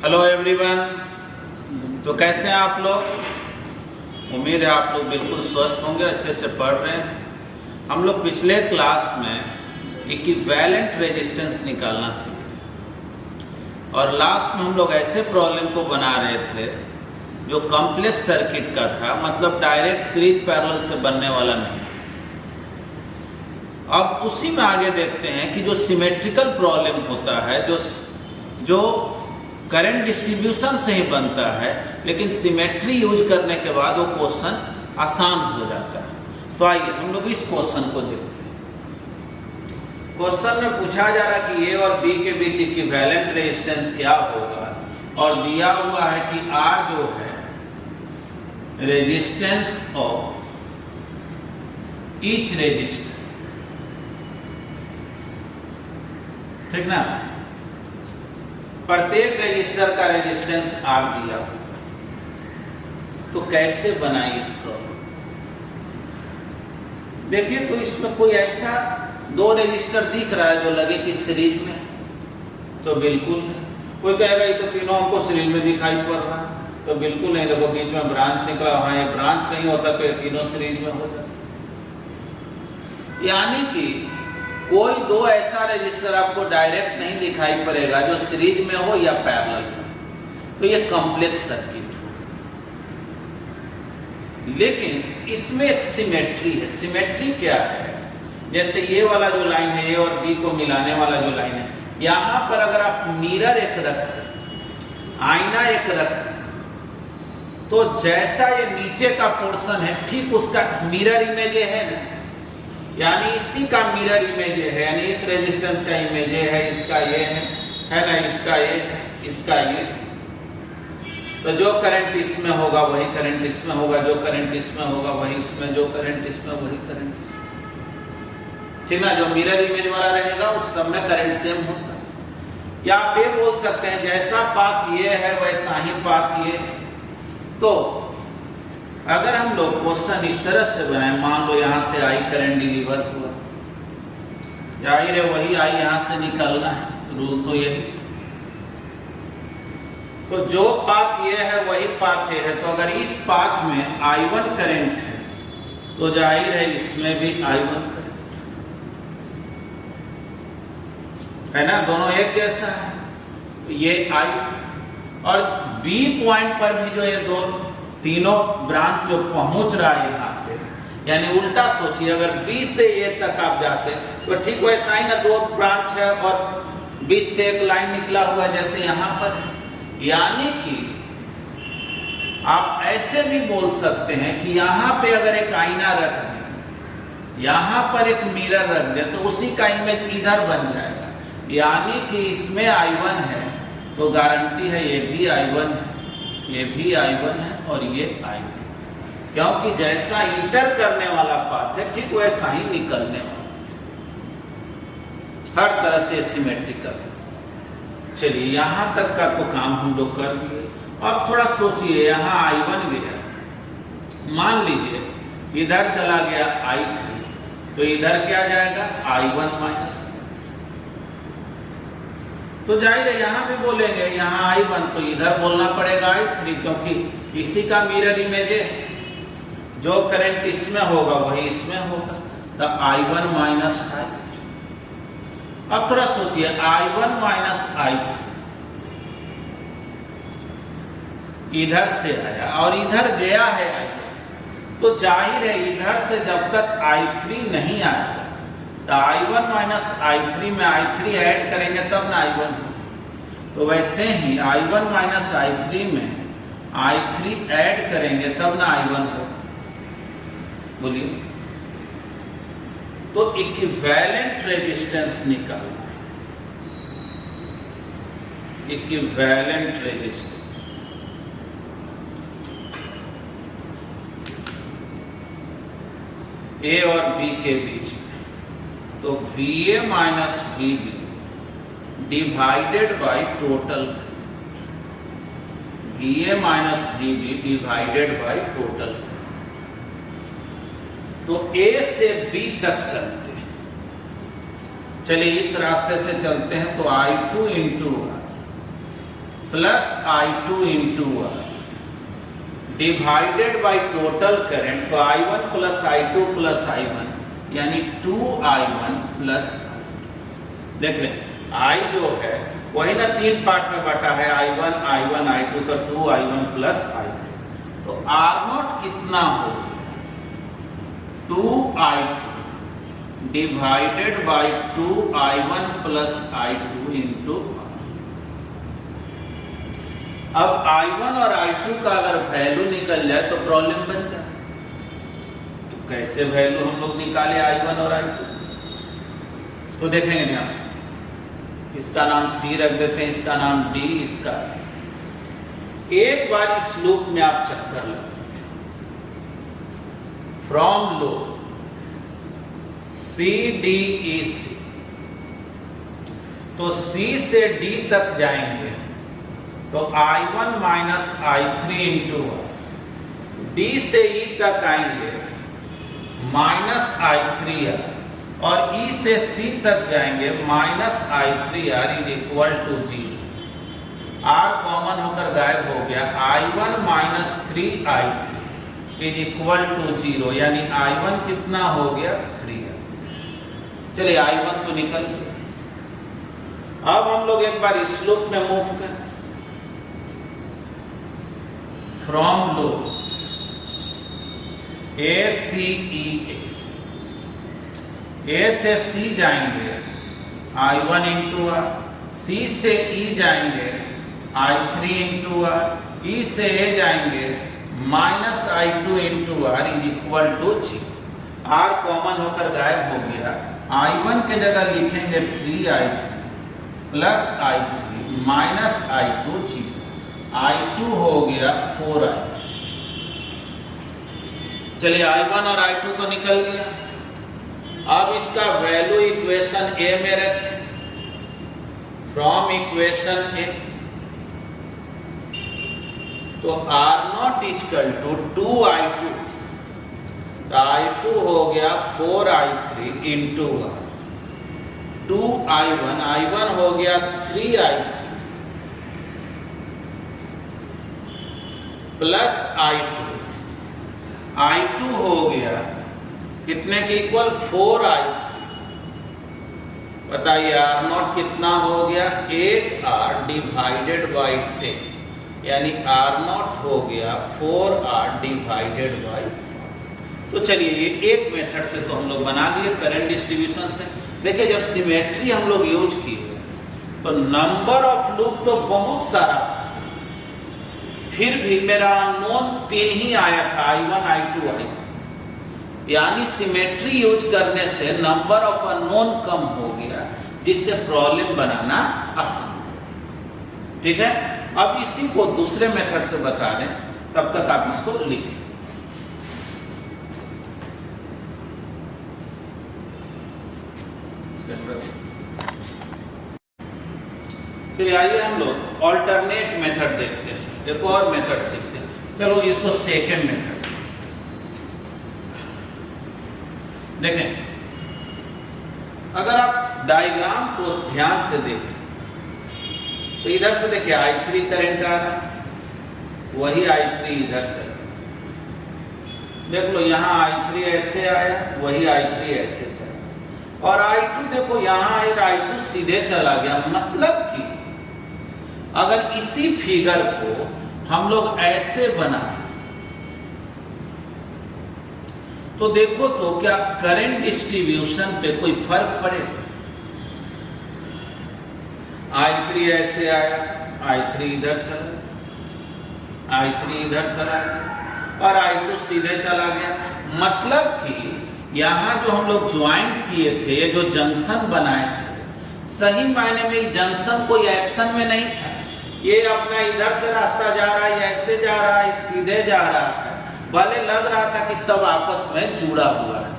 Hello everyone. तो कैसे हैं आप लोग? उम्मीद है आप लोग बिल्कुल स्वस्थ होंगे, अच्छे से पढ़ रहे हैं। हम लोग पिछले क्लास में इक्विवेलेंट रेजिस्टेंस निकालना सीखे और लास्ट में हम लोग ऐसे प्रॉब्लम को बना रहे थे जो कॉम्प्लेक्स सर्किट का था, मतलब डायरेक्ट सीरीज पैरेलल से बनने वाला नहीं था। अब उसी में आगे देखते हैं कि जो सिमेट्रिकल प्रॉब्लम होता है, जो करंट डिस्ट्रीब्यूशन से ही बनता है, लेकिन सिमेट्री यूज करने के बाद वो क्वेश्चन आसान हो जाता है। तो आइए हम लोग इस क्वेश्चन को देखते हैं। क्वेश्चन में पूछा जा रहा है कि ए और बी के बीच इक्विवेलेंट रेजिस्टेंस क्या होगा, और दिया हुआ है कि आर जो है रेजिस्टेंस ऑफ ईच रेजिस्टर, ठीक ना, प्रत्येक रेजिस्टर का रेजिस्टेंस आर दिया हुआ। तो कैसे बनाए इस प्रॉब्लम? देखिए, तो इसमें कोई ऐसा दो रेजिस्टर दिख रहा है जो लगे कि सीरीज में, तो बिल्कुल नहीं। कोई कहेगा ये तो तीनों हमको सीरीज में दिखाई पड़ रहा है, तो बिल्कुल नहीं। देखो बीच में ब्रांच निकला, हाँ ये ब्रांच नहीं होता तो ये तीनों सीरीज में हो जाता। यानी कि कोई दो ऐसा रजिस्टर आपको डायरेक्ट नहीं दिखाई पड़ेगा जो सीरीज में हो या पैरेलल में, तो ये कॉम्प्लेक्स सर्किट हो। लेकिन इसमें एक सिमेट्री है। सिमेट्री क्या है? जैसे ये वाला जो लाइन है, ए और बी को मिलाने वाला जो लाइन है, यहां पर अगर आप मिरर एक रख दें, आईना एक रख दें, तो जैसा ये नीचे का पोर्शन है ठीक उसका मिरर इमेज है ना, यानी इसी का मिरर इमेज है, यानी इस रेजिस्टेंस का इमेज है, इसका ये है ना, इसका ये है, इसका ये। तो जो करंट इसमें होगा वही करंट इसमें होगा, जो करंट इसमें होगा वही इसमें, जो करंट इसमें वही करंट इसमें, ठीक ना। जो मिरर इमेज वाला रहेगा उस सब में करंट सेम होता है। या आप ये बोल सकते हैं जैसा पाथ ये है वैसा ही पाथ ये है। तो अगर हम लोग क्वेश्चन इस तरह से बनाए, मान लो यहां से आई करंट डिलीवर हुआ, जाहिर है वही आई यहां से निकलना है, रूल तो यही। तो जो पाथ ये है वही पाथ ये है, तो अगर इस पाथ में I1 करंट है तो जाहिर है इसमें भी I1 करंट है ना, दोनों एक जैसा है। ये I और B पॉइंट पर भी जो ये दोनों तीनों ब्रांच जो पहुंच रहा है यहाँ पे, यानी उल्टा सोचिए, अगर B से A तक आप जाते तो ठीक वैसा ही ना, दो ब्रांच है और बीच से एक लाइन निकला हुआ है जैसे यहाँ पर। यानी कि आप ऐसे भी बोल सकते हैं कि यहाँ पे अगर एक आईना रख दें, यहाँ पर एक मिरर रख दें, तो उसी का इमेज इधर बन जाएगा। यानी कि इसमें I1 है तो गारंटी है ये भी I1 है, ये भी I1 है और ये I2, क्योंकि जैसा इंटर करने वाला पाथ है ठीक वैसा ही निकलने वाला, हर तरह से सिमेट्रिकल। चलिए यहां तक का तो काम हम लोग कर दिए। अब थोड़ा सोचिए, यहां I1 भी है, मान लीजिए इधर चला गया I3, तो इधर क्या जाएगा I1 माइनस। तो जाहिर है यहां भी बोलेंगे यहां I1, तो इधर बोलना पड़ेगा I3, क्योंकि इसी का मिरर इमेज है, जो करंट इसमें होगा वही इसमें होगा, तो I1 माइनस I3। अब थोड़ा सोचिए, I1 माइनस I3 इधर से आया और इधर गया है I1, तो जाहिर है इधर से जब तक I3 नहीं आएगा तो I1 माइनस I3 में I3 ऐड करेंगे तब ना I1 हो। तो वैसे ही I1 माइनस I3 में I3 ऐड करेंगे तब ना I1 हो। बोलिए, तो इक्विवेलेंट रेजिस्टेंस निकालना है। इक्विवेलेंट रेजिस्टेंस ए और बी के बीच में, तो VA minus VB divided by total, VA minus VB divided by total. तो A से B तक चलते हैं, चलिए इस रास्ते से चलते हैं, तो I2 इंटू प्लस I2 इंटू R divided by total current, तो I1 plus I2 plus I1 यानी 2I1 प्लस I। देख लें I जो है वही ना तीन पार्ट में बटा है, I1 I1 I2, तो 2I1 प्लस I2। तो R0 कितना हो, 2I2 divided by 2I1 plus I2 इंटू R। अब I1 और I2 का अगर वैल्यू निकल जाए तो प्रॉब्लम बन जाए। तो कैसे वैल्यू हम लोग निकाले I1 और I2, तो देखेंगे ध्यान से। इसका नाम C रख देते हैं, इसका नाम D, इसका एक बार इस लूप में आप चक्कर लगाओ। फ्रॉम लूप CDEC, तो C से D तक जाएंगे तो I1 minus I3 into R। D से E तक आएंगे माइनस I3R, और E से C तक जाएंगे minus I3R is equal to 0। R common होकर गायब हो गया, I1 minus 3I3 is equal to 0, यानी I1 कितना हो गया 3R। चलिए I1 तो निकल गया। अब हम लोग एक बार इस लूप में मूव करें। फ्रॉम लूप ACEA, A से C जाएंगे I1 इंटू R, C से E जाएंगे I3 इंटू R, E से A जाएंगे माइनस I2 इंटू R is equal to 0। R common होकर गायब हो गया, I1 के जगह लिखेंगे 3I3 plus I3 minus I2 0, I2 हो गया 4I। चलिए I1 और I2 तो निकल गया। अब इसका वैल्यू इक्वेशन A में रखें। फ्रॉम इक्वेशन A, तो R0 इक्वल टू 2I2, तो I2 हो गया 4I3 into R, 2I1, I1 हो गया 3I3 प्लस I2, I2 हो गया कितने के इक्वल 4I3। बताइए R0 कितना हो गया 8R डिवाइडेड बाई 10, यानी R0 हो गया 4R डिवाइडेड बाई 4। तो चलिए ये एक मेथड से तो हम लोग बना लिए करंट डिस्ट्रीब्यूशन से। देखिए जब सिमेट्री हम लोग यूज किए तो नंबर ऑफ लूप तो बहुत सारा था, फिर भी मेरा अननोन 3 ही आया था, I1 I2 I3। यानी सिमेट्री यूज करने से नंबर ऑफ अननोन कम हो गया, जिससे प्रॉब्लम बनाना आसान। ठीक है, अब इसी को दूसरे मेथड से बता दें, तब तक आप इसको लिखें। फिर आइए हम लोग ऑल्टरनेट मेथड देखते हैं, एक और मेथड सीखते हैं। चलो इसको सेकेंड मेथड देखें। अगर आप डायग्राम को ध्यान से देखें तो इधर से देखिए I3 करंट आ रहा, वही I3 इधर चला। देख लो यहाँ I3 ऐसे आया, वही I3 ऐसे चला, और I2 देखो यहाँ I2 सीधे चला गया। मतलब कि अगर इसी फिगर को हम लोग ऐसे बनाते तो देखो तो क्या करंट डिस्ट्रीब्यूशन पे कोई फर्क पड़ेगा? I3 ऐसे आया, I3 इधर चला, I3 इधर चला गया, और I2 सीधे चला गया। मतलब कि यहाँ जो हम लोग ज्वाइंट किए थे, ये जो जंक्शन बनाए थे, सही मायने में जंक्शन कोई एक्शन में नहीं था। ये अपना इधर से रास्ता जा रहा है, ऐसे जा रहा है, सीधे जा रहा है, भले लग रहा था कि सब आपस में जुड़ा हुआ है।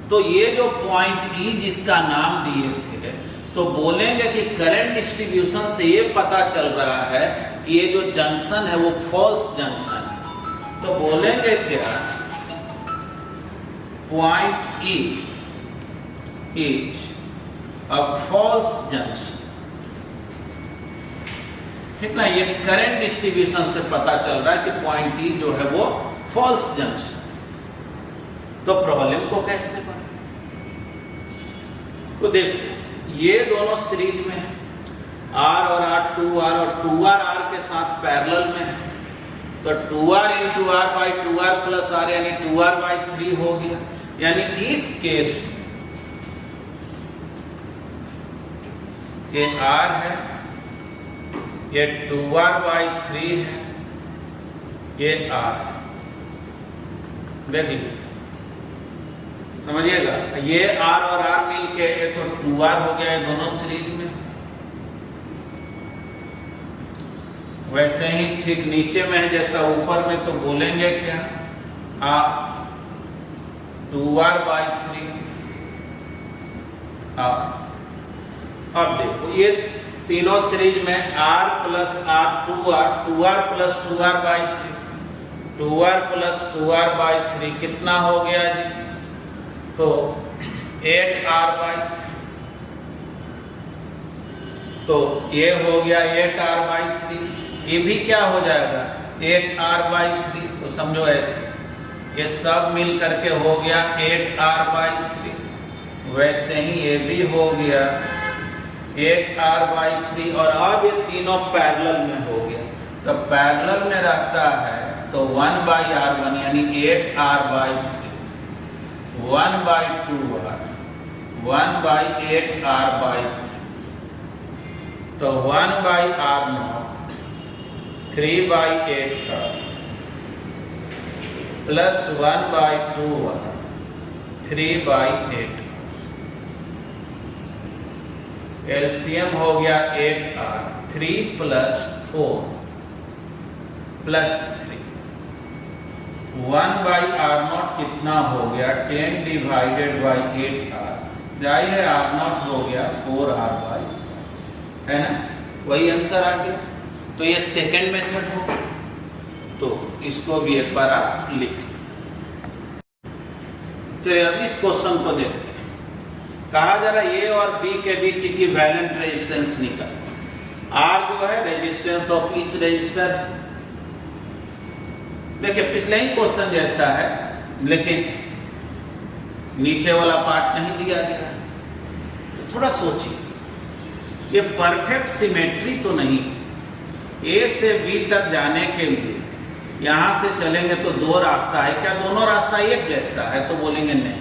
तो ये जो पॉइंट E जिसका नाम दिए थे, तो बोलेंगे कि करंट डिस्ट्रीब्यूशन से ये पता चल रहा है कि ये जो जंक्शन है वो फॉल्स जंक्शन है। तो बोलेंगे क्या, point E is a false junction. ठीक ना। ये करंट डिस्ट्रीब्यूशन से पता चल रहा है कि पॉइंट ई जो है वो फॉल्स जंक्शन। तो प्रॉब्लम को कैसे बने, तो देखो ये दोनों सीरीज में है, R और R 2R और 2R R के साथ पैरेलल में है, तो 2R into R by 2R plus R यानी 2R by 3 हो गया। यानी इस केस में ये R है, ये 2R by 3 है, ये R है। देख लीजिए, समझिएगा, ये R और R मिलके ये तो 2R हो गया है दोनों सीरीज में। वैसे ही ठीक नीचे में है जैसा ऊपर में, तो बोलेंगे क्या, 2R by 3 R। अब देखो ये तीनों सीरीज में R plus R 2R, 2R plus 2R by 3, 2R plus 2R by 3 कितना हो गया जी, तो 8R by 3, तो ये हो गया 8R by 3, ये भी क्या हो जाएगा 8R by 3, तो समझो ऐसे ये सब मिल करके हो गया 8R by 3। वैसे ही ये भी हो गया 8R by 3, और अब ये तीनों पैरेलल में हो गया, तो पैरेलल में रहता है तो 1 by R1 यानी 8R by 3, 1 by 2R, 1 by 8R by 3, तो 1 by R0, 3 by 8R plus 1 by 2R, 3 by 8। LCM हो गया 8R, 3 plus 4 plus 3, 1 by R0 कितना हो गया 10 divided by 8R, जाहिर है R0 हो गया 4R by 4, है ना, वही आंसर आ गया। तो ये सेकेंड मेथड हो, तो इसको भी एक बार आप लिख। चलिए अब इस क्वेश्चन को देखते हैं। कहा जा रहा ए और बी के बीच की वैलेंट रेजिस्टेंस निकाल। R जो है रेजिस्टेंस ऑफ ईच रेजिस्टर। देखिए पिछले ही क्वेश्चन जैसा है, लेकिन नीचे वाला पार्ट नहीं दिया गया, तो थोड़ा सोचिए, ये परफेक्ट सिमेट्री तो नहीं। ए से बी तक जाने के लिए यहां से चलेंगे तो दो रास्ता है, क्या दोनों रास्ता एक जैसा है, तो बोलेंगे नहीं।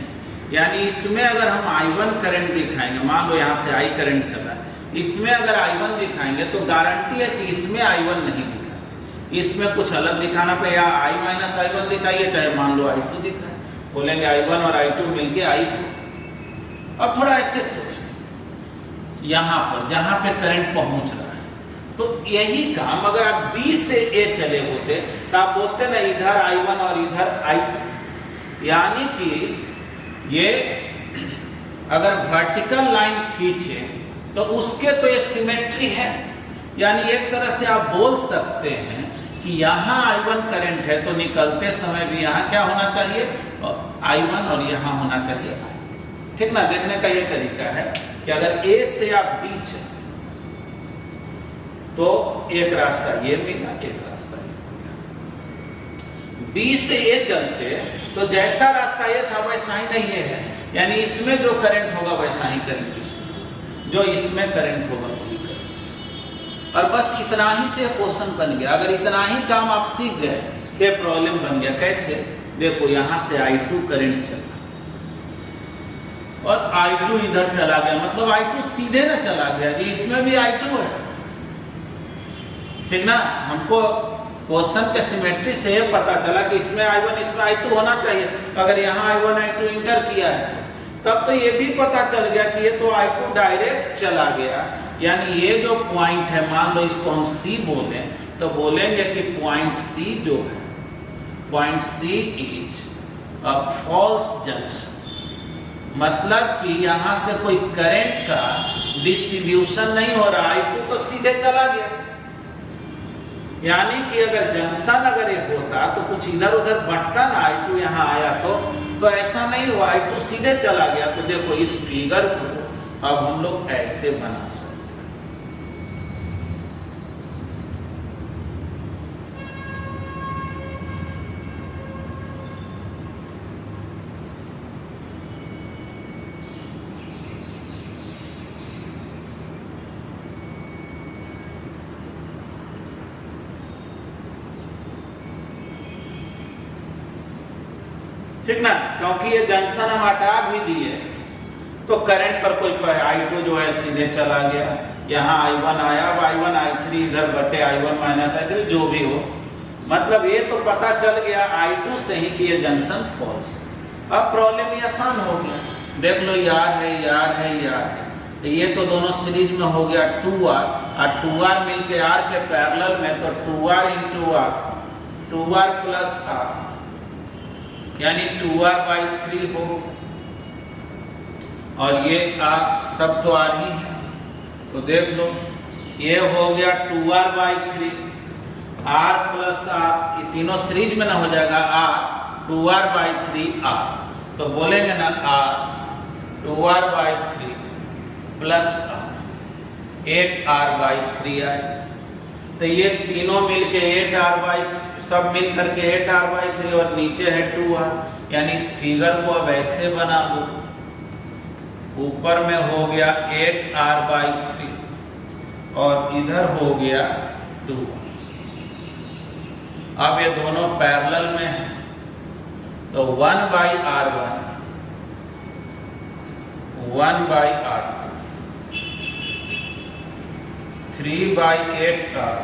यानी इसमें अगर हम I1 करंट दिखाएंगे, मान लो यहाँ से I करंट चला है, इसमें अगर I1 दिखाएंगे तो गारंटी है कि इसमें I1 नहीं दिखा, इसमें कुछ अलग दिखाना पे, या I माइनस I1 दिखाइए, चाहे मान लो I2 दिखाए, बोलेंगे I1 और I2 मिलके I2। अब थोड़ा ऐसे सोचें, यहाँ पर जहाँ पे करंट पहुंच रहा है, तो यही काम अगर आप B से A चले होते तो आप बोलते ना इधर I1 और इधर I2। यानी कि ये अगर वर्टिकल लाइन खींचे तो उसके तो ये सिमेट्री है। यानी एक तरह से आप बोल सकते हैं कि यहाँ I1 करंट है तो निकलते समय भी यहाँ क्या होना चाहिए, I1, और यहाँ होना चाहिए I। ठीक ना। देखने का ये तरीका है कि अगर A से आप B चले तो एक रास्ता ये मिला, एक रास्ता ये मिला। B से A चलते तो जैसा रास्ता ये था वैसा ही नहीं है, यानी इसमें जो करंट होगा वैसा ही करंट इसमें, जो इसमें करंट होगा वही करंट। और बस इतना ही से क्वेश्चन बन गया। अगर इतना ही काम आप सीख गए तो प्रॉब्लम बन गया। कैसे, देखो यहां से I2 करंट चला और I2 इधर चला गया, मतलब I2 सीधे ना चला गया जी, इसमें भी I2 है। ठीक ना। हमको क्वेश्चन के सिमेट्री से ये पता चला कि इसमें I1 इसमें I2 होना चाहिए। अगर यहाँ I1 I2 इंटर किया है तब तो ये भी पता चल गया कि ये तो I2 डायरेक्ट चला गया। यानी ये जो पॉइंट है, मान लो इसको हम C बोले, तो बोलेंगे कि पॉइंट C जो है, point C is a false junction. मतलब कि यहाँ से कोई करंट का डिस्ट्रीब्यूशन नहीं हो रहा, I2 तो सीधे चला गया। यानी कि अगर जंक्शन अगर ये होता तो कुछ इधर उधर बंटता ना, I2 यहाँ आया तो ऐसा नहीं हुआ, I2 सीधे चला गया। तो देखो इस फिगर को अब हम लोग ऐसे बना सकते। ठीक ना, क्योंकि ये जंक्शन हम हटा भी दिए तो करंट पर कोई I2 जो है सीधे चला गया, यहाँ I1 आया, अब I1 I3 इधर बटे I1 माइनस I3 जो भी हो, मतलब ये तो पता चल गया I2 से ही कि ये जंक्शन फॉल्स। अब प्रॉब्लम ये आसान हो गया, देख लो यार है यार है यार है, तो ये तो दोनों सीरीज में हो गया 2R, और 2R मिलके R के पैरेलल में तो 2R into R, 2R plus R यानी 2R/3 हो, और ये R सब तो R ही है, तो देख लो ये हो गया 2R/3, R प्लस R, ये तीनों सीरीज में ना हो जाएगा R, 2R/3R, तो बोलेंगे ना R 2R/3 plus R 8R/3 आए, तो ये तीनों मिलके 8R/3 सब मिल करके 8R/3 और नीचे है 2R, यानी इस फिगर को अब ऐसे बना दो, ऊपर में हो गया 8R/3 और इधर हो गया 2R। अब ये दोनों पैरेलल में है तो 1/R1 1/R2 3/8R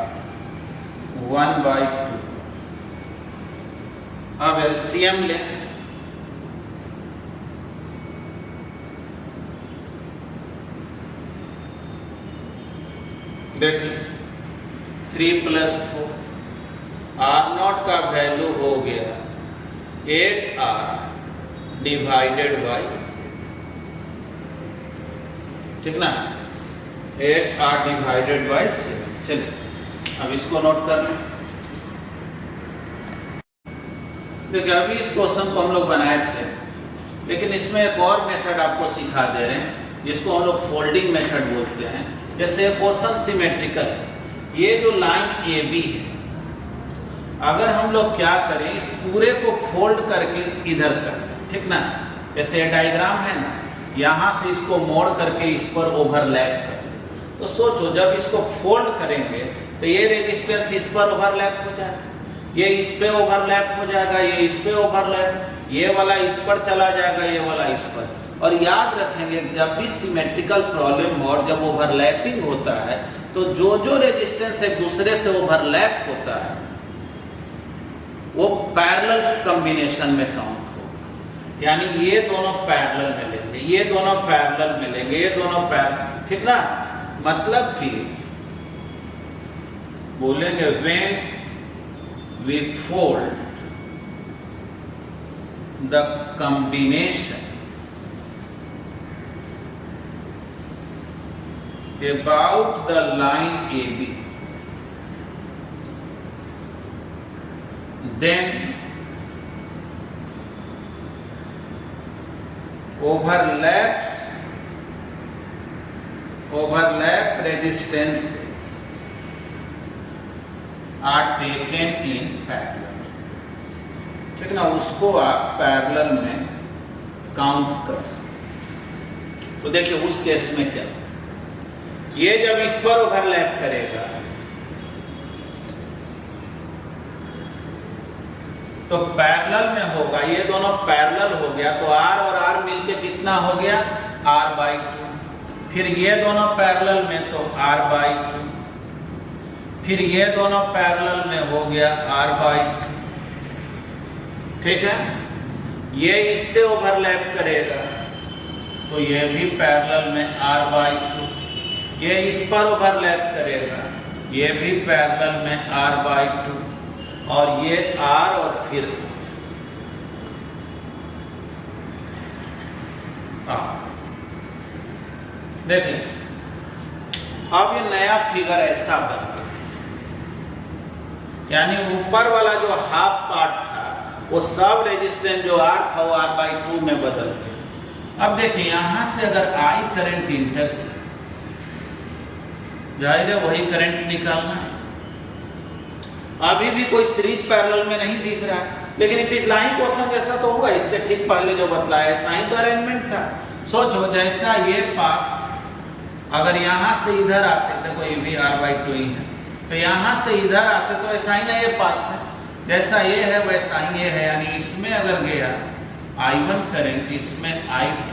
1/2। अब एलसीएम ले, देख लो 3 + 4, R0 का वैल्यू हो गया 8R डिवाइडेड बाई 6, ठीक ना, 8R डिवाइडेड बाई 7। चलिए अब इसको नोट कर लें। देखिए अभी इस क्वेश्चन को हम लोग बनाए थे, लेकिन इसमें एक और मेथड आपको सिखा दे रहे हैं जिसको हम लोग फोल्डिंग मेथड बोलते हैं। जैसे क्वेश्चन सिमेट्रिकल है, ये जो लाइन AB है, अगर हम लोग क्या करें इस पूरे को फोल्ड करके इधर कर, ठीक ना, जैसे डायग्राम है ना, यहाँ से इसको मोड़ करके इस पर ओवरलैप कर, तो सोचो जब इसको फोल्ड करेंगे तो ये रेजिस्टेंस इस पर ओवरलैप हो जाएगा, ये इस पे ओवरलैप हो जाएगा, ये इस पे ओवरलैप, ये वाला इस पर चला जाएगा, ये वाला इस पर। और याद रखेंगे जब भी सिमेट्रिकल प्रॉब्लम हो और जब ओवरलैपिंग होता है तो जो जो रेजिस्टेंस एक दूसरे से ओवरलैप होता है वो पैरेलल कॉम्बिनेशन में काउंट होगा, यानी ये दोनों पैरेलल में लेंगे, ये दोनों पैरेलल में लेंगे, ये दोनों पैरेलल, ठीक ना, मतलब कि बोलेंगे when we fold the combination about the line AB, then overlap resistances are taken in parallel, ठीक ना, उसको आप पैरेलल में काउंट कर सकते। तो देखिए उस केस में क्या, ये जब इस पर ओवरलैप करेगा तो पैरेलल में होगा, ये दोनों पैरेलल हो गया तो R और R मिलके कितना हो गया R/2, फिर ये दोनों पैरेलल में तो R/2, फिर ये दोनों पैरेलल में हो गया R/2, ठीक है, ये इससे ओवरलैप करेगा तो ये भी पैरेलल में R/2, ये इस पर ओवरलैप करेगा, ये भी पैरेलल में R/2, और ये R और फिर देखिए अब ये नया फिगर ऐसा बन गया, यानी ऊपर वाला जो हाफ पार्ट था वो सब रेजिस्टेंस जो R था वो R/2 में बदल गया। अब देखिए यहां से अगर I करंट इंटर, जाहिर है वही करंट निकालना है, अभी भी कोई सीरीज पैरेलल में नहीं दिख रहा है, लेकिन पिछला ही क्वेश्चन जैसा तो होगा, इसके ठीक पहले जो बतलाया ऐसा ही तो अरेंजमेंट था। सोचो जैसा ये पाथ अगर यहाँ से इधर आते, देखो ये भी R/2 ही है, तो यहाँ से इधर आते तो ऐसा ही ना ये पाथ है, जैसा ये है वैसा ही ये है, यानी इसमें अगर गया I1 करंट, इसमें I2,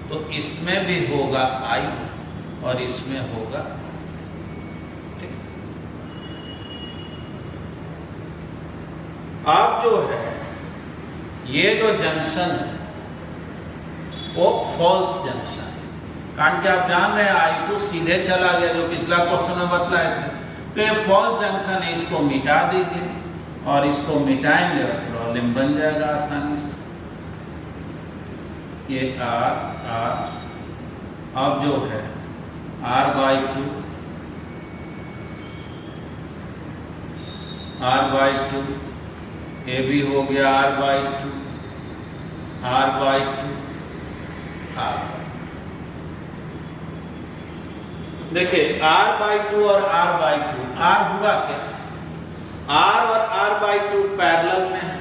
तो इसमें भी होगा I1 और इसमें होगा। अब जो है ये जो जंक्शन है वो फॉल्स जंक्शन, कारण कि आप जान रहे हैं I2 सीधे चला गया जो पिछला क्वेश्चन में बतलाए थे, तो ये फॉल्स जंक्शन है, इसको मिटा दीजिए और इसको मिटाएंगे और प्रॉब्लम बन जाएगा आसानी से। ये R अब जो है R/2 ये भी हो गया R/2 R/2। देखिए R/2 और R/2, R हुआ क्या, R और R/2 पैरेलल में है,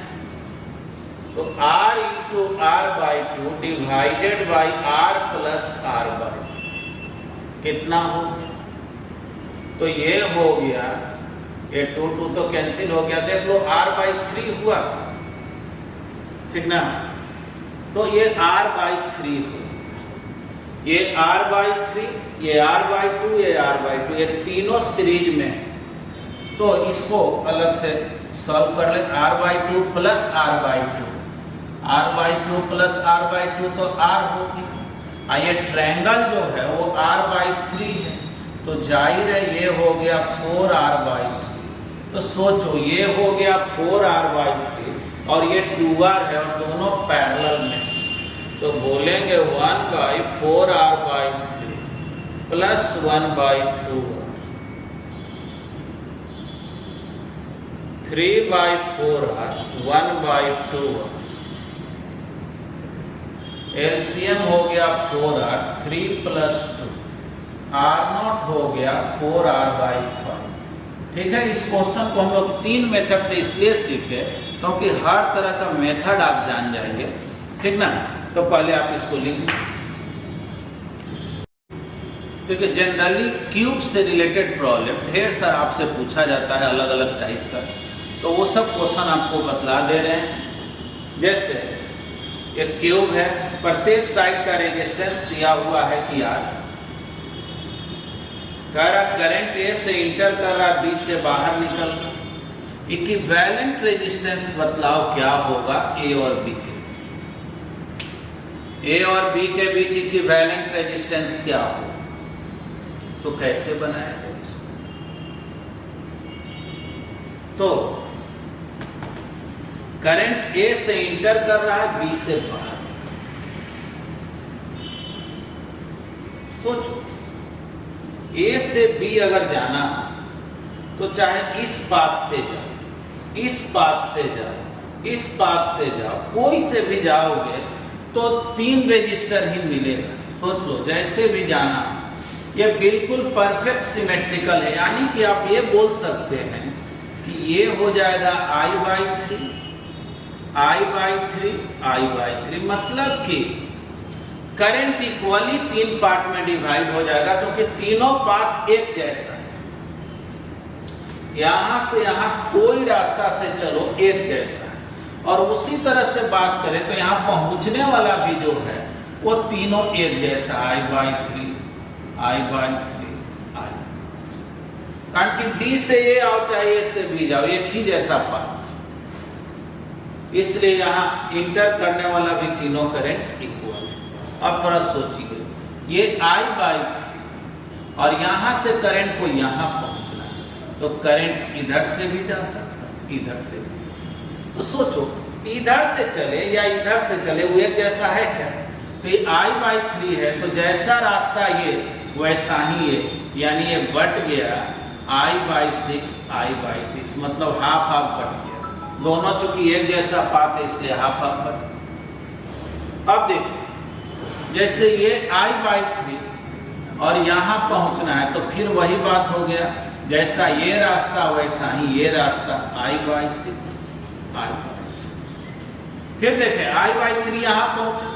तो R into R/2 divided by R plus R/2 कितना हो, तो ये हो गया, ये 2 तो कैंसिल हो गया, देख लो R/3 हुआ, ठीक ना, तो ये R/3 हो, ये R/3, ये R/2, ये R/2, ये तीनों सीरीज में, तो इसको अलग से सॉल्व कर ले, R/2 plus R/2 plus R/2 तो R होगी, ये ट्रायंगल जो है वो R/3 है, तो जाहिर है ये हो गया 4R/3, तो सोचो ये हो गया 4R/3 और ये 2R है और दोनों पैरेलल में, तो बोलेंगे 1/4R/3 plus 1/2R, 3/4R 1/2R, LCM हो गया 4R, 3 प्लस 2, R0 हो गया 4R/5। ठीक है, इस क्वेश्चन को हम लोग 3 मेथड से इसलिए सीखे क्योंकि हर तरह का मेथड आप जान जाएंगे, ठीक ना। तो पहले आप इसको लिख, क्योंकि जनरली क्यूब से रिलेटेड प्रॉब्लम ढेर सारा आपसे पूछा जाता है अलग अलग टाइप का, तो वो सब क्वेश्चन आपको बतला दे रहे हैं। जैसे एक क्यूब है, प्रत्येक साइड का रेजिस्टेंस दिया हुआ है कि R, कह रहा करंट A से इंटर कर रहा, B से बाहर निकल रहा, इक्विवेलेंट रेजिस्टेंस बतलाओ क्या होगा A और B के, A और B के बीच इक्विवेलेंट रेजिस्टेंस क्या होगा, तो कैसे बनाएगा इसको, तो करंट A से इंटर कर रहा है, B से बाहर, सोचो A से B अगर जाना तो चाहे इस पाथ से जाओ, इस पाथ से जाओ, इस पाथ से जाओ, कोई से भी जाओगे तो 3 रेजिस्टर ही मिलेगा। सोच लो जैसे भी जाना, ये बिल्कुल परफेक्ट सिमेट्रिकल है, यानी कि आप ये बोल सकते हैं कि ये हो जाएगा I/3 I/3 I/3, मतलब कि करंट इक्वली 3 पार्ट में डिवाइड हो जाएगा क्योंकि तीनों पाथ एक जैसा है, यहां से यहां कोई रास्ता से चलो एक जैसा है, और उसी तरह से बात करें तो यहां पहुंचने वाला भी जो है वो तीनों एक जैसा I/3 I/3 I, कारण कि D से ये आओ चाहे A से B जाओ, एक ही जैसा पाथ, इसलिए यहां इंटर करने वाला भी तीनों करंट इक्वल है। अब थोड़ा सोचिए, ये I/3 और यहां से करंट को यहां पहुंचना है, तो करंट इधर से भी जा सकता है, इधर से भी, तो सोचो इधर से चले या इधर से चले वो एक जैसा है क्या, तो ये I/3 है, तो जैसा रास्ता ये वैसा ही है, यानी ये बट गया I/6 I/6, मतलब हाफ हाफ बट गया, दोनों चूंकि एक जैसा पाथ है इसलिए हाफ हाफ बट। अब देखिए जैसे ये I/3 और यहां पहुंचना है तो फिर वही बात हो गया, जैसा ये रास्ता वैसा ही ये रास्ता I/6 I/6। फिर देखें I/3 यहां पहुंचा,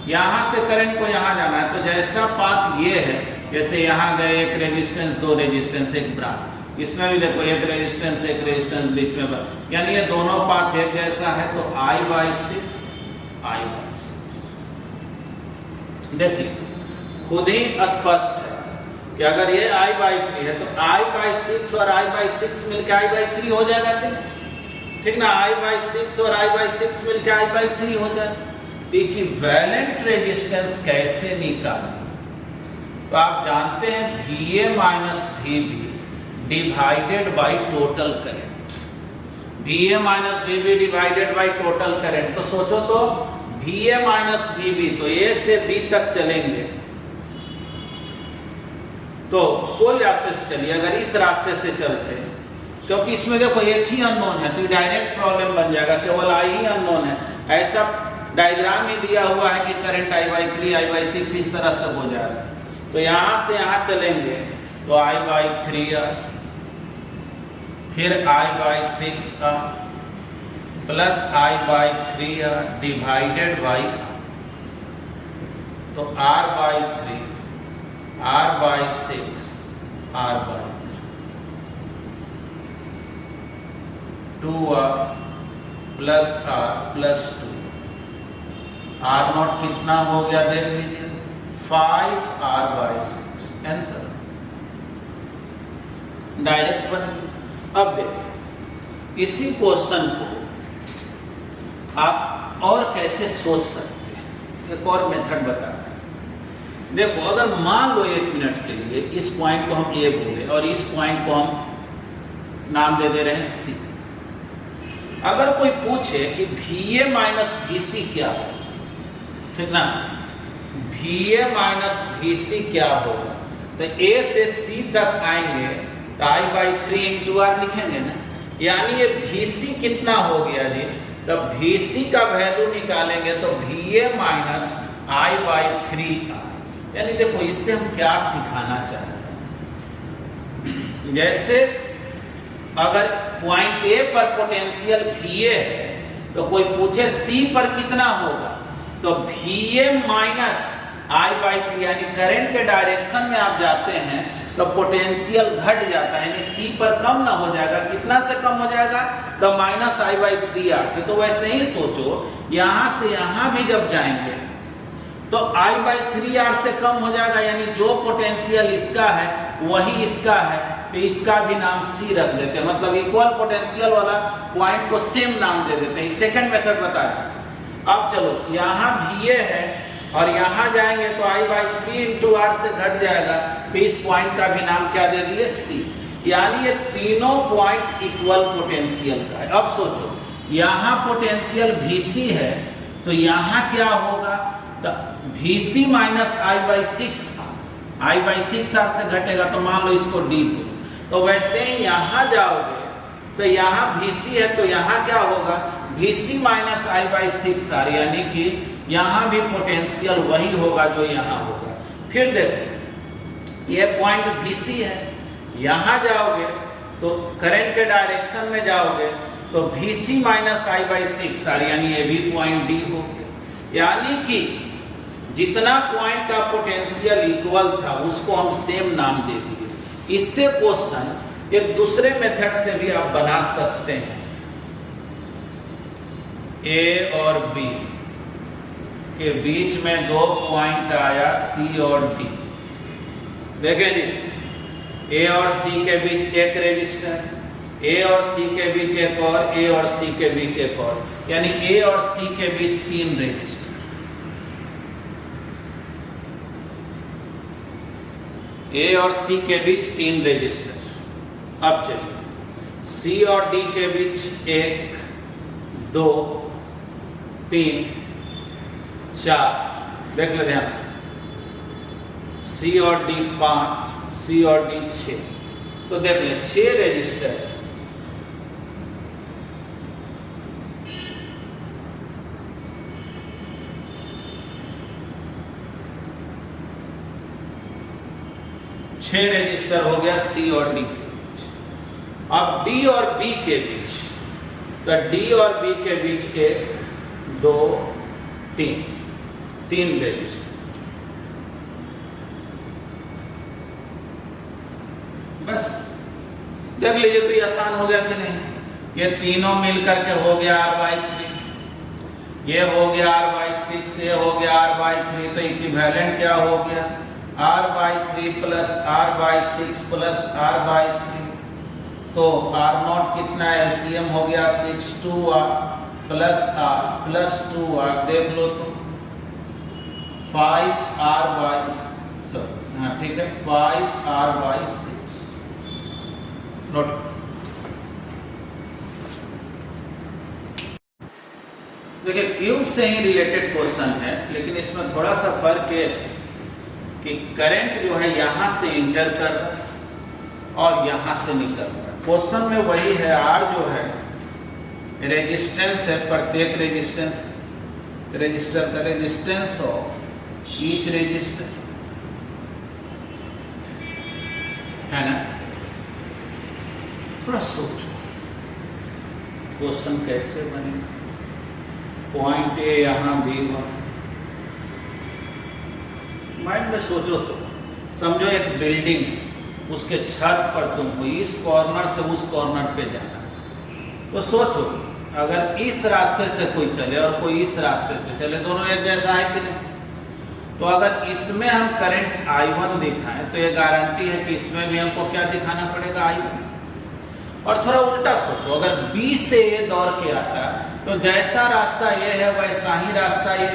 यहां से करंट को यहां जाना है, तो जैसा पाथ ये है, जैसे यहां गए एक रेजिस्टेंस, 2 रेजिस्टेंस, एक ब्रांच, इसमें भी देखो एक रेजिस्टेंस बीच में, यानी ये दोनों पाथ एक जैसा है, तो I/6 I बाई 6। देखिए खुद ही स्पष्ट है कि अगर ये I बाई 3 है तो I बाई 6 और I बाई 6 मिलकर I बाई 3 हो जाएगा कि नहीं? ठीक ना, I बाई 6 और I बाई 6 मिलकर I बाई 3 हो जाएगा। देखिए वैलेंट रेजिस्टेंस कैसे निकालें? तो आप जानते हैं VA minus VB divided by total current. VA minus VB divided by total current. तो सोचो तो VA माइनस VB तो A से B तक चलेंगे तो कोई रास्ते से चलिए, अगर इस रास्ते से चलते हैं क्योंकि इसमें देखो एक ही अननोन है तो डायरेक्ट प्रॉब्लम बन जाएगा, केवल I ही अननोन है। ऐसा डायग्राम ही दिया हुआ है कि current I by 3 I by 6 इस तरह से हो जा रहा है। तो यहां से यहां चलेंगे तो I बाई 3R फिर I by 6R plus I by 3R divided by R। तो R by 3 R by 6 R by 2R plus R plus 2। R not कितना हो गया देख लीजिए 5R बाई 6 आंसर डायरेक्ट बन। अब देखिए इसी क्वेश्चन को आप और कैसे सोच सकते हैं, एक और मेथड बताते हैं। देखो अगर मान लो 1 मिनट के लिए इस पॉइंट को हम A बोले और इस पॉइंट को हम नाम दे रहे हैं C। अगर कोई पूछे कि VA माइनस VC क्या है, ठीक ना, VA माइनस VC क्या होगा तो A से C तक आएंगे तो I बाई 3 इंटू R लिखेंगे ना, यानी ये VC कितना हो गया जी, तब VC का वैल्यू निकालेंगे तो VA minus I by 3R। यानी देखो इससे हम क्या सिखाना चाहते हैं, जैसे अगर पॉइंट A पर पोटेंशियल VA है तो कोई पूछे C पर कितना होगा तो VA माइनस I बाई 3 यानी करंट के डायरेक्शन में आप जाते हैं तो पोटेंशियल घट जाता है, यानी C पर कम ना हो जाएगा। कितना से कम हो जाएगा तो माइनस I बाई 3R से। तो वैसे ही सोचो यहां से यहां भी जब जाएंगे तो I बाई 3R से कम हो जाएगा, यानी जो पोटेंशियल इसका है वही इसका है तो इसका भी नाम C रख देते हैं, मतलब इक्वल पोटेंशियल वाला पॉइंट को सेम नाम दे देते हैं। सेकंड मेथड बता रहे हैं। अब चलो यहाँ VA है और यहाँ जाएंगे तो I बाई 3 इंटू R से घट जाएगा तो इस पॉइंट का भी नाम क्या दे दिए C, यानी ये तीनों पॉइंट इक्वल पोटेंशियल का है। अब सोचो यहाँ पोटेंशियल VC है तो यहाँ क्या होगा तो VC minus I by 6R, I by 6R से घटेगा तो मान लो इसको D बोलो। तो वैसे ही यहाँ जाओगे तो यहाँ VC है तो यहाँ क्या होगा VC minus I by 6R, यानी कि यहाँ भी पोटेंशियल वही होगा जो यहाँ होगा। फिर देखो ये पॉइंट VC है, यहाँ जाओगे तो करंट के डायरेक्शन में जाओगे तो VC minus I by 6R, यानी ये भी पॉइंट D हो गया। यानी कि जितना पॉइंट का पोटेंशियल इक्वल था उसको हम सेम नाम दे दिए। इससे क्वेश्चन एक दूसरे मेथड से भी आप बना सकते हैं। A और B के बीच में 2 पॉइंट आया C और D। देखें जी A और C के बीच एक रेजिस्टर, A और C के बीच एक और, A और C के बीच एक और, यानी A और C के बीच 3 रेजिस्टर। A और C के बीच 3 रेजिस्टर। अब चलिए C और D के बीच 1 2 3 4, देख ले ध्यान से, C और D 5, C और D 6, तो देख ले 6 रेजिस्टर। रेजिस्टर हो गया C और D के बीच। अब D और B के बीच तो D और B के बीच 1 2 3 रेजिस्टर। बस देख लीजिए तो ये आसान हो गया कि नहीं, ये तीनों मिलकर के हो गया R बाई 3। ये हो गया r/6, ये हो गया r/3, तो इक्विवेलेंट क्या हो गया r/3 plus r/6 plus r/3, तो r0 कितना है, एलसीएम हो गया 6 2r plus r plus 2r, देख लो तो 5r/, हाँ ठीक है 5r/6 नोट। देखिए क्यूब से ही रिलेटेड क्वेश्चन है, लेकिन इसमें थोड़ा सा फर्क है कि करंट जो है यहां से इंटर कर रहा है और यहां से निकल रहा है। क्वेश्चन में वही है, आर जो है रेजिस्टेंस है, प्रत्येक रजिस्टर का रेजिस्टेंस ऑफ ईच रजिस्टर है ना। थोड़ा सोचो क्वेश्चन कैसे बनेगा। पॉइंट ए यहाँ B1, माइंड में सोचो तो, समझो एक बिल्डिंग, उसके छत पर तुमको इस कॉर्नर से उस कॉर्नर पे जाना, तो सोचो अगर इस रास्ते से कोई चले और कोई इस रास्ते से चले, दोनों एक जैसा है कि नहीं। तो अगर इसमें हम करंट I1 दिखाएं तो ये गारंटी है कि इसमें भी हमको क्या दिखाना पड़ेगा, I1। और थोड़ा उल्टा सोचो, अगर B से ये दौड़ के आता तो जैसा रास्ता ये है वैसा ही रास्ता ये,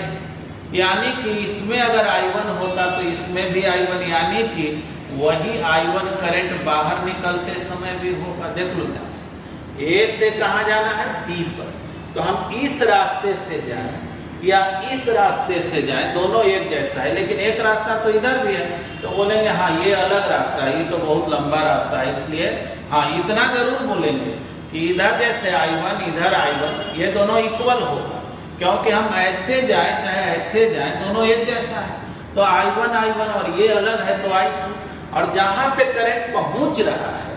यानी कि इसमें अगर I1 होता तो इसमें भी I1, यानी कि वही I1 करंट बाहर निकलते समय भी होगा। देख लो A से कहाँ जाना है, B पर, तो हम इस रास्ते से जाएं या इस रास्ते से जाएं, दोनों एक जैसा है, लेकिन एक रास्ता तो इधर भी है, तो बोलेंगे हाँ ये अलग रास्ता है, ये तो बहुत लंबा रास्ता है, इसलिए हाँ इतना जरूर बोलेंगे कि इधर जैसे I1 इधर I1, ये दोनों इक्वल होगा, क्योंकि हम ऐसे जाएं चाहे ऐसे जाएं दोनों एक जैसा है। तो I1 और ये अलग है तो I2, और जहां पे करंट पहुंच रहा है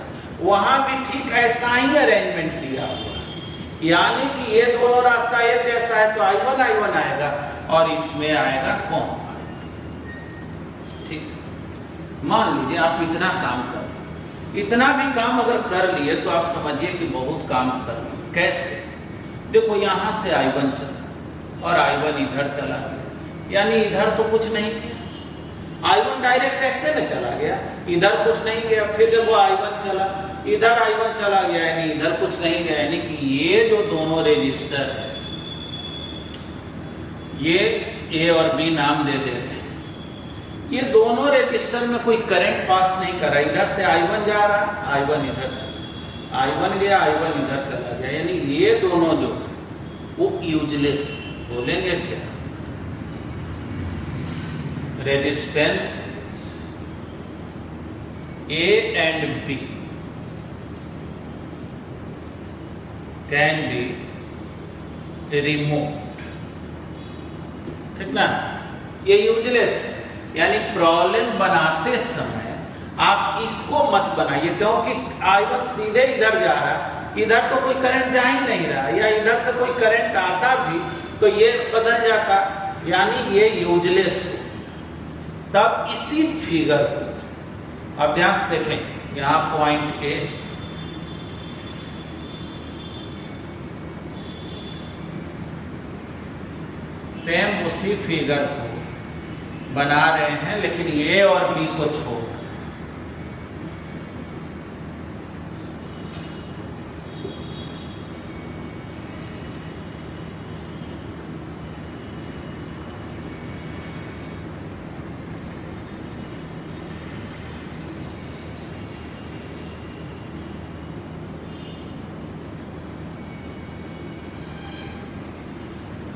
वहां भी ठीक ऐसा ही अरेंजमेंट दिया हुआ है, यानी कि ये दोनों रास्ता एक जैसा है तो I1 आएगा और इसमें आएगा कौन, ठीक। मान लीजिए आप इतना काम कर, इतना भी काम अगर कर लिए तो आप समझिए कि बहुत काम कर लिए। कैसे, देखो यहां से I1 चला और I1 इधर चला गया, यानी इधर तो कुछ नहीं किया, I1 डायरेक्ट ऐसे में चला गया, इधर कुछ नहीं गया, फिर जब वो I1 चला इधर I1 चला गया, यानी इधर कुछ नहीं गया, यानी कि ये जो दोनों रजिस्टर है, ये A और B नाम दे दे रहे हैं, ये दोनों रजिस्टर में कोई करंट पास नहीं कर रहा, इधर से I1 जा रहा, I1 इधर चला, I1 गया, I1 इधर चला गया, यानी ये दोनों जो वो यूजलेस, बोलेंगे क्या, resistance A and B can be removed, ठीक ना, ये यूजलेस है। यानी प्रॉब्लम बनाते समय आप इसको मत बनाइए, क्योंकि I1 सीधे इधर जा रहा, इधर तो कोई करंट जा ही नहीं रहा, या इधर से कोई करंट आता भी तो ये बदल जाता, यानी ये यूजलेस हो। तब इसी फिगर को अब ध्यान से देखें, यहां पॉइंट ए, सेम उसी फिगर को बना रहे हैं, लेकिन ए और बी को छोड़,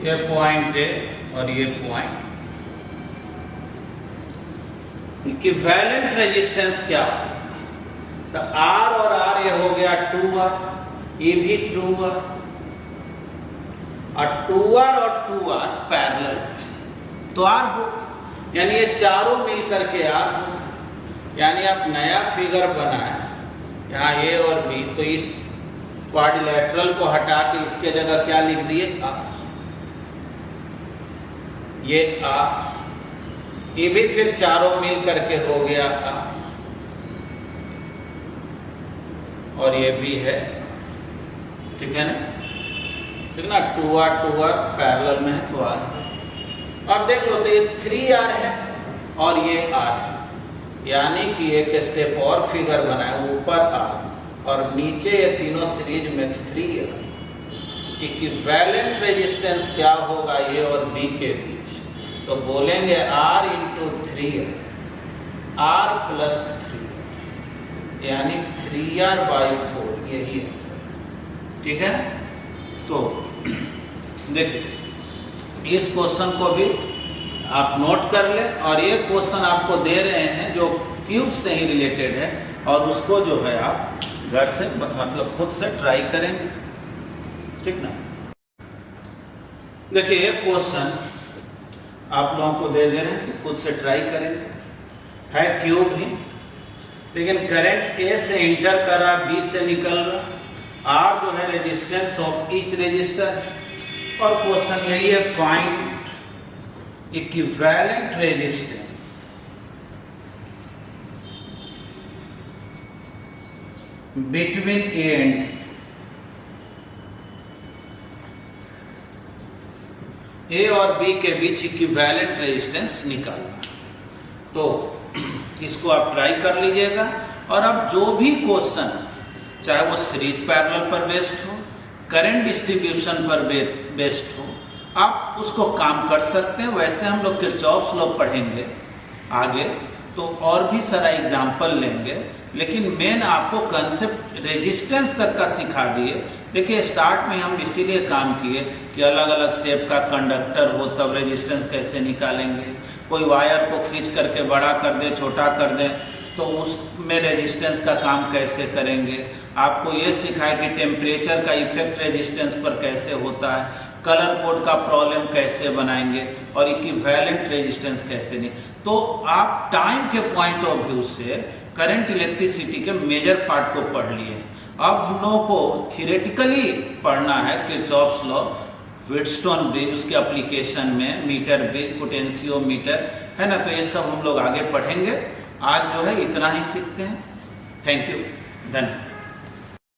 ये पॉइंट ए और ये पॉइंट, इक्विवेलेंट रेजिस्टेंस क्या हो, तो R और R ये हो गया 2R, ये भी 2R, और 2R और 2R पैरेलल, तो R हो, यानी ये चारों मिल करके R हो, यानी आप नया फिगर बनाए, यहाँ A और B, तो इस क्वाड्रिलेटरल को हटा के इसके जगह क्या लिख दिए, R, ये R, ये भी फिर चारों मिल करके हो गया R, और ये भी है, ठीक है ना। ठीक ना, 2R पैरेलल में है तो R। अब देख लो तो ये 3R है और ये R, यानी कि एक स्टेप और फिगर बनाए, ऊपर R और नीचे ये तीनों सीरीज में 3R। इक्विवेलेंट रेजिस्टेंस क्या होगा ए और बी के बीच, तो बोलेंगे R × 3R, R + 3R, यानी 3R/4, यही आंसर। ठीक है, तो देखिए इस क्वेश्चन को भी आप नोट कर लें, और ये क्वेश्चन आपको दे रहे हैं जो क्यूब से ही रिलेटेड है, और उसको जो है आप घर से मतलब खुद से ट्राई करेंगे। ठीक ना, देखिए ये क्वेश्चन आप लोगों को दे रहे हैं कि खुद से ट्राई करेंगे, है क्यूब ही, लेकिन करंट ए से इंटर कर रहा, बी से निकल रहा, आर जो है रेजिस्टेंस ऑफ ईच रेजिस्टर, और क्वेश्चन यही है find equivalent resistance between A and A और बी के बीच इक्विवेलेंट रेजिस्टेंस निकालना। तो इसको आप ट्राई कर लीजिएगा, और अब जो भी क्वेश्चन चाहे वो सीरीज पैरेलल पर बेस्ड हो, करंट डिस्ट्रीब्यूशन पर बेस्ड हो, आप उसको काम कर सकते हैं। वैसे हम लोग किरचॉफ्स लॉ पढ़ेंगे आगे, तो और भी सारा एग्जाम्पल लेंगे, लेकिन मेन आपको कंसेप्ट रेजिस्टेंस तक का सिखा दिए। देखिए स्टार्ट में हम इसीलिए काम किए कि अलग अलग शेप का कंडक्टर हो तब रेजिस्टेंस कैसे निकालेंगे, कोई वायर को खींच करके बड़ा कर दे छोटा कर दे तो उसमें रेजिस्टेंस का काम कैसे करेंगे। आपको ये सिखाए कि टेम्परेचर का इफेक्ट रेजिस्टेंस पर कैसे होता है, कलर कोड का प्रॉब्लम कैसे बनाएंगे, और इक्विवेलेंट रेजिस्टेंस कैसे नहीं। तो आप टाइम के पॉइंट ऑफ व्यू से करंट इलेक्ट्रिसिटी के मेजर पार्ट को पढ़ लिए। अब हम लोगों को थियोरेटिकली पढ़ना है किरचॉफ्स लॉ, व्हीटस्टोन ब्रिज, उसके एप्लीकेशन में मीटर ब्रिज, पोटेंशियोमीटर, है ना। तो ये सब हम लोग आगे पढ़ेंगे। आज जो है इतना ही सीखते हैं। थैंक यू, धन्यवाद।